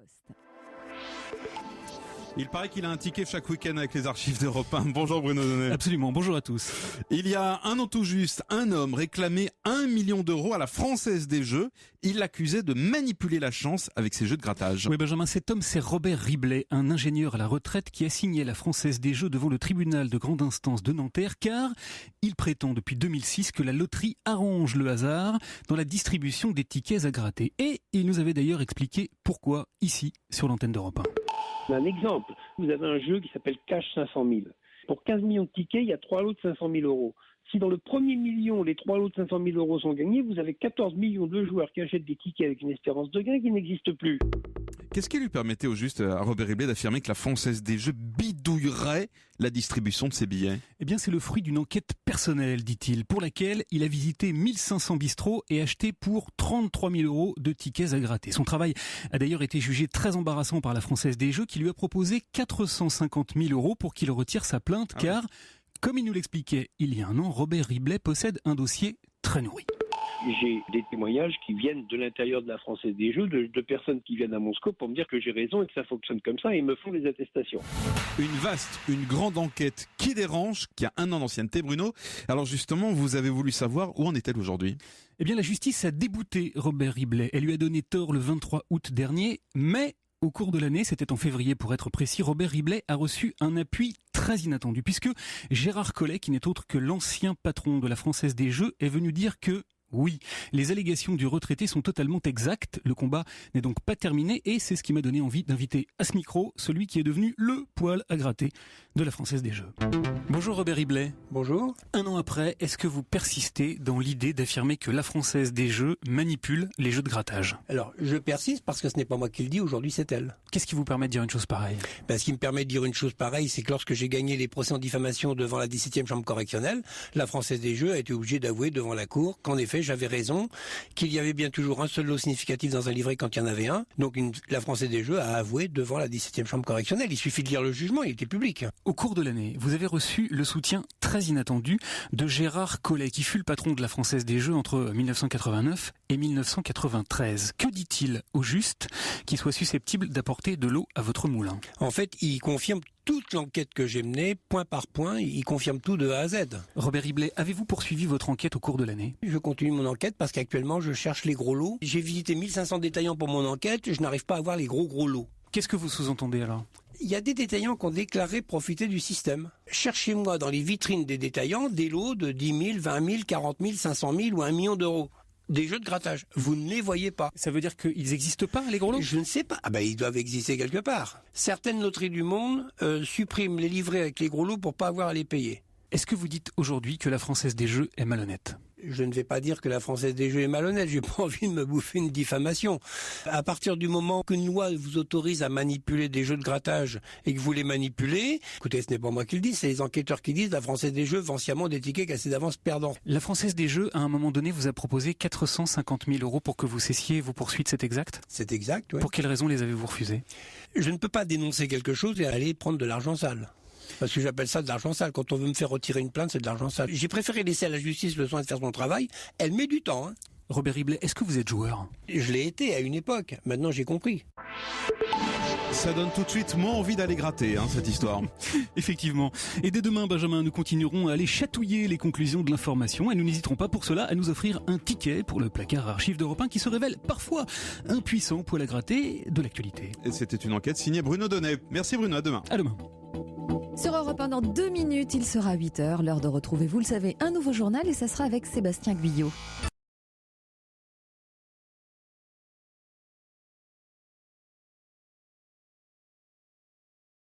Poste. Il paraît qu'il a un ticket chaque week-end avec les archives d'Europe 1. Bonjour Bruno Donnet. Absolument, bonjour à tous. Il y a un an tout juste, un homme réclamait 1 million d'euros à la Française des Jeux. Il l'accusait de manipuler la chance avec ses jeux de grattage. Oui Benjamin, cet homme c'est Robert Riblet, un ingénieur à la retraite qui a signé la Française des Jeux devant le tribunal de grande instance de Nanterre car il prétend depuis 2006 que la loterie arrange le hasard dans la distribution des tickets à gratter. Et il nous avait d'ailleurs expliqué pourquoi ici sur l'antenne d'Europe 1. Un exemple, vous avez un jeu qui s'appelle Cash 500 000. Pour 15 millions de tickets, il y a 3 lots de 500 000 euros. Si dans le premier million, les 3 lots de 500 000 euros sont gagnés, vous avez 14 millions de joueurs qui achètent des tickets avec une espérance de gain qui n'existe plus. Qu'est-ce qui lui permettait au juste à Robert Riblet d'affirmer que la Française des Jeux bidouillerait la distribution de ses billets? Eh bien, c'est le fruit d'une enquête personnelle, dit-il, pour laquelle il a visité 1500 bistrots et acheté pour 33 000 euros de tickets à gratter. Son travail a d'ailleurs été jugé très embarrassant par la Française des Jeux qui lui a proposé 450 000 euros pour qu'il retire sa plainte car, comme il nous l'expliquait il y a un an, Robert Riblet possède un dossier très nourri. J'ai des témoignages qui viennent de l'intérieur de la Française des Jeux, de personnes qui viennent à mon scope pour me dire que j'ai raison et que ça fonctionne comme ça et me font des attestations. Une grande enquête qui dérange, qui a un an d'ancienneté, Bruno. Alors justement, vous avez voulu savoir où en est-elle aujourd'hui? Eh bien, la justice a débouté Robert Riblet. Elle lui a donné tort le 23 août dernier, mais au cours de l'année, c'était en février pour être précis, Robert Riblet a reçu un appui très inattendu puisque Gérard Collet, qui n'est autre que l'ancien patron de la Française des Jeux, est venu dire que oui, les allégations du retraité sont totalement exactes. Le combat n'est donc pas terminé et c'est ce qui m'a donné envie d'inviter à ce micro celui qui est devenu le poil à gratter de la Française des Jeux. Bonjour Robert Riblet. Bonjour. Un an après, est-ce que vous persistez dans l'idée d'affirmer que la Française des Jeux manipule les jeux de grattage? Alors, je persiste parce que ce n'est pas moi qui le dis, aujourd'hui c'est elle. Qu'est-ce qui vous permet de dire une chose pareille? Ce qui me permet de dire une chose pareille, c'est que lorsque j'ai gagné les procès en diffamation devant la 17e chambre correctionnelle, la Française des Jeux a été obligée d'avouer devant la cour qu'en effet j'avais raison, qu'il y avait bien toujours un seul lot significatif dans un livret quand il y en avait un. Donc la Française des Jeux a avoué devant la 17e chambre correctionnelle. Il suffit de lire le jugement, il était public. Au cours de l'année, vous avez reçu le soutien très inattendu de Gérard Collet, qui fut le patron de la Française des Jeux entre 1989 et 1993. Que dit-il au juste qui soit susceptible d'apporter de l'eau à votre moulin? En fait, il confirme toute l'enquête que j'ai menée, point par point, il confirme tout de A à Z. Robert Riblet, avez-vous poursuivi votre enquête au cours de l'année? Je continue mon enquête parce qu'actuellement je cherche les gros lots. J'ai visité 1500 détaillants pour mon enquête, je n'arrive pas à avoir les gros lots. Qu'est-ce que vous sous-entendez alors? Il y a des détaillants qui ont déclaré profiter du système. Cherchez-moi dans les vitrines des détaillants des lots de 10 000, 20 000, 40 000, 500 000 ou 1 million d'euros. Des jeux de grattage. Vous ne les voyez pas. Ça veut dire qu'ils n'existent pas, les gros lots? Je ne sais pas. Ils doivent exister quelque part. Certaines loteries du monde suppriment les livrets avec les gros lots pour pas avoir à les payer. Est-ce que vous dites aujourd'hui que la Française des Jeux est malhonnête? Je ne vais pas dire que la Française des Jeux est malhonnête, j'ai pas envie de me bouffer une diffamation. À partir du moment qu'une loi vous autorise à manipuler des jeux de grattage et que vous les manipulez, écoutez, ce n'est pas moi qui le dis, c'est les enquêteurs qui disent, la Française des Jeux vend sciemment des tickets cassés d'avance perdants. La Française des Jeux, à un moment donné, vous a proposé 450 000 euros pour que vous cessiez vos poursuites, c'est exact? C'est exact, oui. Pour quelles raisons les avez-vous refusées? Je ne peux pas dénoncer quelque chose et aller prendre de l'argent sale. Parce que j'appelle ça de l'argent sale. Quand on veut me faire retirer une plainte, c'est de l'argent sale. J'ai préféré laisser à la justice le soin de faire son travail. Elle met du temps. Robert Riblet, est-ce que vous êtes joueur? Je l'ai été à une époque. Maintenant, j'ai compris. Ça donne tout de suite moins envie d'aller gratter, cette histoire. Effectivement. Et dès demain, Benjamin, nous continuerons à aller chatouiller les conclusions de l'information et nous n'hésiterons pas pour cela à nous offrir un ticket pour le placard archive d'Europe 1 qui se révèle parfois un puissant poil à gratter de l'actualité. Et c'était une enquête signée Bruno Donnet. Merci Bruno, à demain. À demain. Sur Europe 1, dans 2 minutes, il sera 8h, l'heure de retrouver, vous le savez, un nouveau journal et ça sera avec Sébastien Guyot.